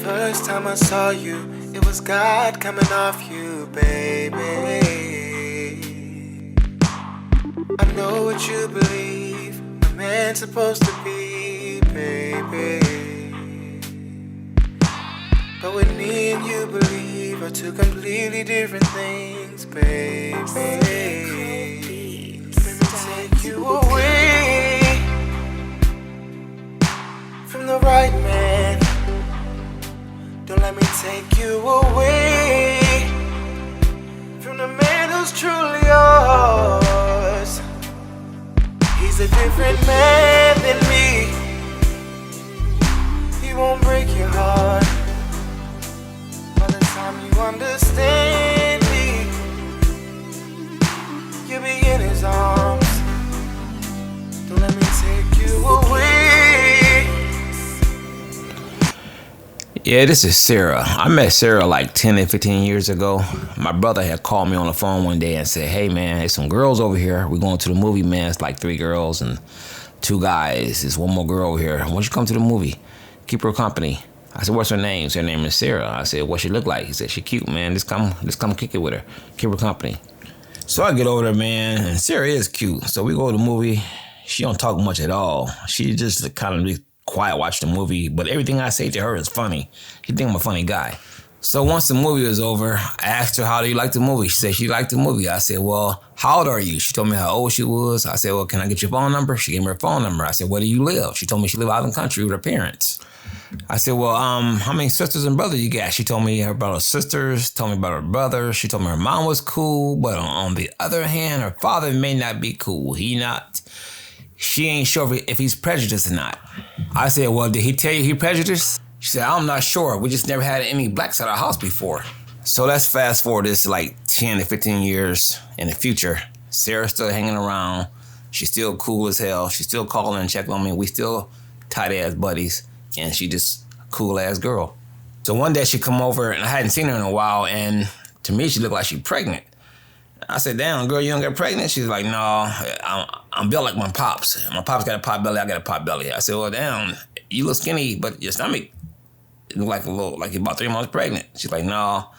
first time I saw you, it was God coming off you, baby. I know what you believe a man's supposed to be, baby. But with me and you believe are two completely different things, baby. Let me take you away from the right man. Don't let me take you away from the man who's truly yours. He's a different man than me. He won't break your heart. By the time you understand me, you'll be in his arms. Don't let me take you away. Yeah, this is Sarah. I met Sarah like 10 and 15 years ago. My brother had called me on the phone one day and said, hey, man, there's some girls over here. We're going to the movie, man. It's like 3 girls and 2 guys. There's one more girl over here. Why don't you come to the movie? Keep her company. I said, what's her name? Her name is Sarah. I said, what she look like? He said, she cute, man. Just come kick it with her. Keep her company. So I get over there, man, and Sarah is cute. So we go to the movie. She don't talk much at all. She just kind of quiet watch the movie, but everything I say to her is funny. She think I'm a funny guy. So once the movie was over, I asked her, how do you like the movie? She said she liked the movie. I said, well, how old are you? She told me how old she was. I said, well, can I get your phone number? She gave me her phone number. I said, where do you live? She told me she lived out in the country with her parents. I said, well, how many sisters and brothers you got? She told me about her sisters, told me about her brother. She told me her mom was cool, but on the other hand, her father may not be cool. She ain't sure if he's prejudiced or not. I said, well, did he tell you he prejudiced? She said, I'm not sure. We just never had any blacks at our house before. So let's fast forward this like 10 to 15 years in the future. Sarah's still hanging around. She's still cool as hell. She's still calling and checking on me. We still tight-ass buddies. And she just a cool-ass girl. So one day she come over, and I hadn't seen her in a while, and to me she looked like she pregnant. I said, damn, girl, you don't get pregnant? She's like, no, I'm built like my pops. My pops got a pot belly, I got a pot belly. I said, well, damn, you look skinny, but your stomach look like you're about 3 months pregnant. She's like, no,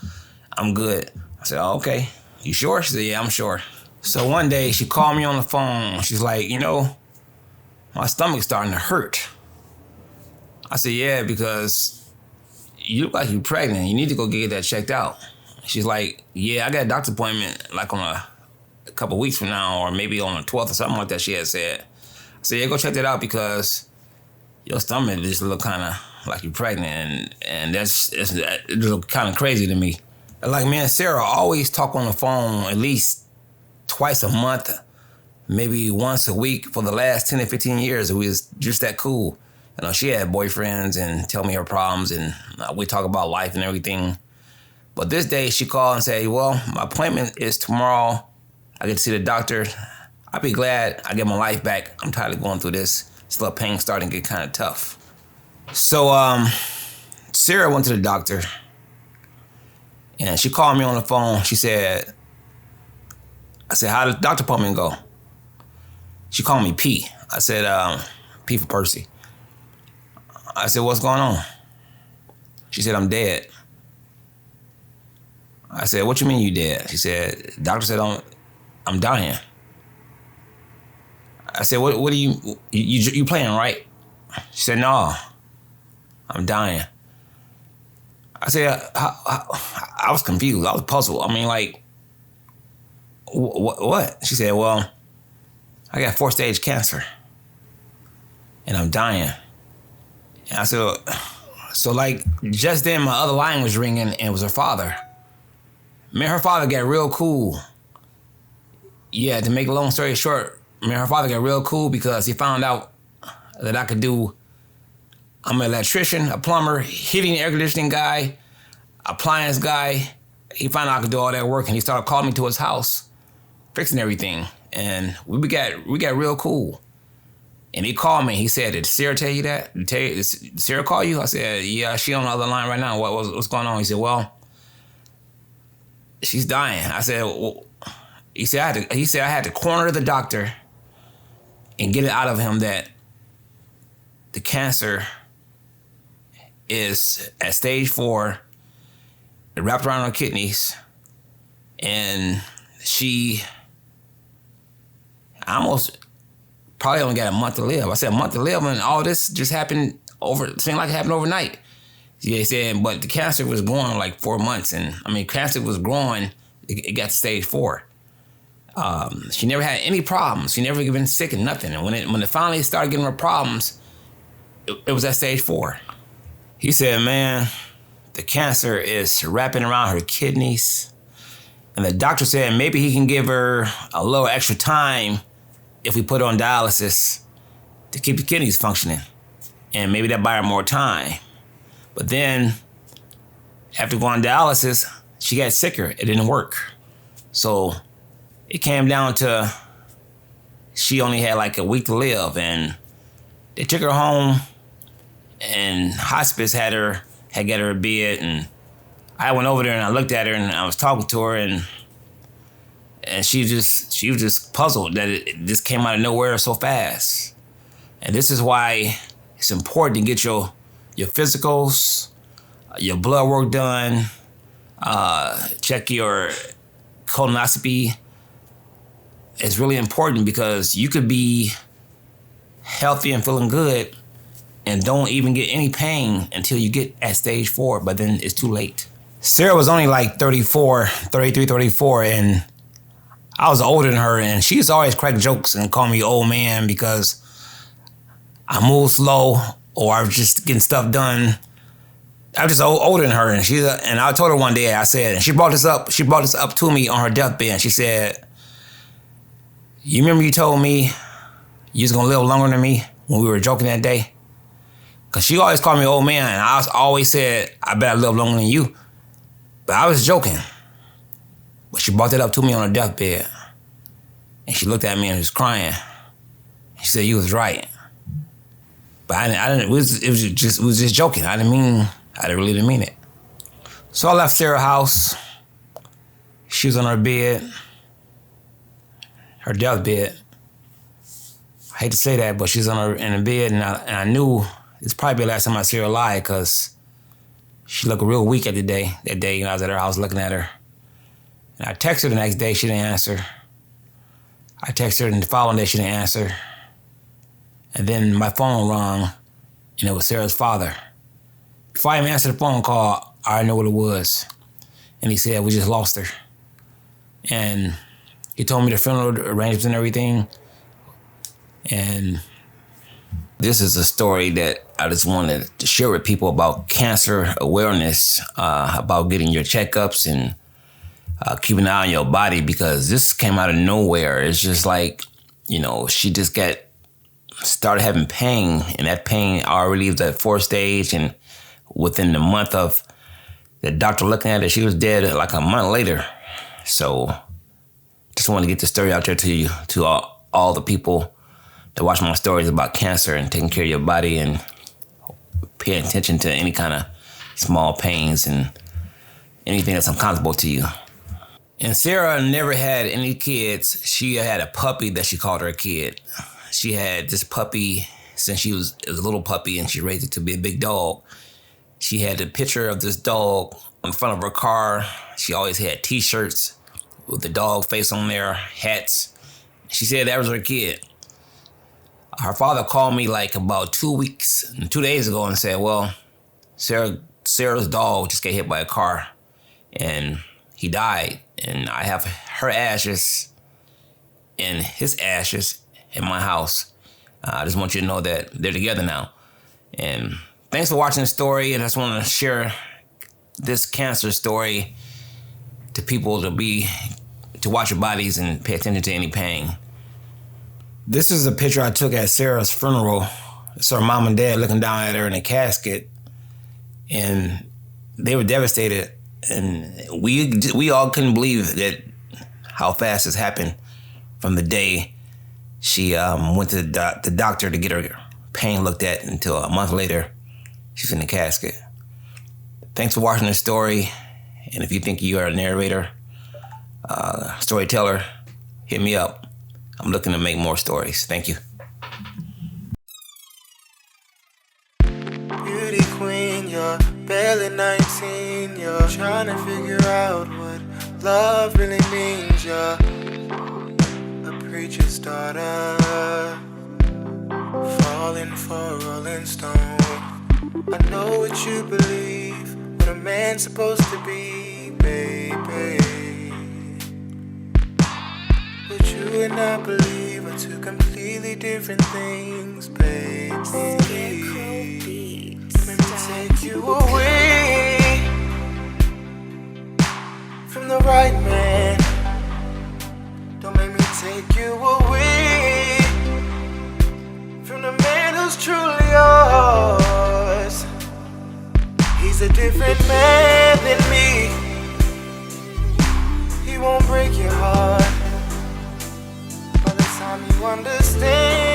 I'm good. I said, oh, okay. You sure? She said, yeah, I'm sure. So one day she called me on the phone. She's like, my stomach's starting to hurt. I said, yeah, because you look like you're pregnant. You need to go get that checked out. She's like, yeah, I got a doctor's appointment like on a couple weeks from now, or maybe on the 12th or something like that, she had said. I said, yeah, go check that out because your stomach just look kind of like you're pregnant, and it look kind of crazy to me. Like, me and Sarah always talk on the phone at least twice a month, maybe once a week for the last 10 to 15 years. It was just that cool. She had boyfriends and tell me her problems, and we talk about life and everything. But this day she called and said, well, my appointment is tomorrow. I get to see the doctor. I'll be glad I get my life back. I'm tired of going through this. This little pain starting to get kind of tough. So Sarah went to the doctor, and she called me on the phone. I said, how did the doctor appointment go? She called me P. I said, P for Percy. I said, what's going on? She said, I'm dead. I said, what you mean you dead? She said, the doctor said I'm dying. I said, what are you playing, right? She said, no, I'm dying. I said, I was confused. I was puzzled. I mean, like, what? She said, well, I got 4-stage cancer and I'm dying. And I said, so like just then my other line was ringing, and it was her father. Man, her father got real cool. Yeah, to make a long story short, her father got real cool because he found out that I'm an electrician, a plumber, heating and air conditioning guy, appliance guy. He found out I could do all that work, and he started calling me to his house, fixing everything. And we got real cool. And he called me. He said, did Sarah tell you that? Did Sarah call you? I said, yeah, she on the other line right now. What's going on? He said, well, she's dying. I said, well, he said I had to corner the doctor and get it out of him that the cancer is at stage 4. It wrapped around her kidneys, and she almost probably only got a month to live. I said a month to live, and all this just happened seemed like it happened overnight. Yeah, said, but the cancer was growing like 4 months, and cancer was growing. It got to stage 4. She never had any problems. She never been sick and nothing. And when it finally started getting her problems, it was at stage 4. He said, man, the cancer is wrapping around her kidneys. And the doctor said maybe he can give her a little extra time if we put her on dialysis to keep the kidneys functioning. And maybe that buy her more time. But then, after going on dialysis, she got sicker. It didn't work. So it came down to she only had like a week to live. And they took her home, and hospice had got her a bed, and I went over there and I looked at her and I was talking to her, and she was just puzzled that it just came out of nowhere so fast. And this is why it's important to get your physicals, your blood work done, check your colonoscopy. It's really important because you could be healthy and feeling good and don't even get any pain until you get at stage 4, but then it's too late. Sarah was only like 33, 34, and I was older than her, and she used to always crack jokes and call me old man because I move slow or I was just getting stuff done. I was just older than her, and I told her one day, I said, and she brought this up to me on her deathbed, and she said, you remember you told me you was gonna live longer than me when we were joking that day? Because she always called me old man, and I always said, I bet I live longer than you. But I was joking. But she brought that up to me on her deathbed. And she looked at me and was crying. She said, you was right. But I didn't, it was just joking. I really didn't mean it. So I left Sarah's house. She was on her bed, her deathbed. I hate to say that, but she's in the bed, and I knew it's probably the last time I see her alive because she looked real weak that day. I was at her house looking at her. And I texted her the next day, she didn't answer. I texted her the following day, she didn't answer. And then my phone rang, and it was Sarah's father. Before I even answered the phone call, I already knew what it was. And he said, we just lost her. And he told me the funeral arrangements and everything. And this is a story that I just wanted to share with people about cancer awareness, about getting your checkups and keeping an eye on your body, because this came out of nowhere. It's just like, she just started having pain, and that pain already was at 4th stage, and within the month of the doctor looking at her, she was dead like a month later. So just want to get the story out there to you, to all the people to watch my stories about cancer and taking care of your body and paying attention to any kind of small pains and anything that's uncomfortable to you. And Sarah never had any kids. She had a puppy that she called her kid. She had this puppy since it was a little puppy, and she raised it to be a big dog. She had a picture of this dog in front of her car. She always had T-shirts with the dog face on there, hats. She said that was her kid. Her father called me like about 2 days ago and said, well, Sarah's dog just got hit by a car and he died. And I have her ashes and his ashes in my house. I just want you to know that they're together now. And thanks for watching the story. And I just want to share this cancer story to people to watch your bodies and pay attention to any pain. This is a picture I took at Sarah's funeral. It's her mom and dad looking down at her in a casket, and they were devastated. And we all couldn't believe that how fast this happened from the day she went to the doctor to get her pain looked at until a month later she's in the casket. Thanks for watching this story. And if you think you are a narrator, storyteller, hit me up. I'm looking to make more stories. Thank you. Beauty queen, you're at 19, you're trying to figure out what love really means. You're a preacher's daughter, falling for a rolling stone. I know what you believe, what a man's supposed to be, baby. What you and I believe are two completely different things, baby. Let me take you away from the right man. Don't make me take you away from the man who's truly yours. He's a different man than me. He won't break your heart by the time you understand.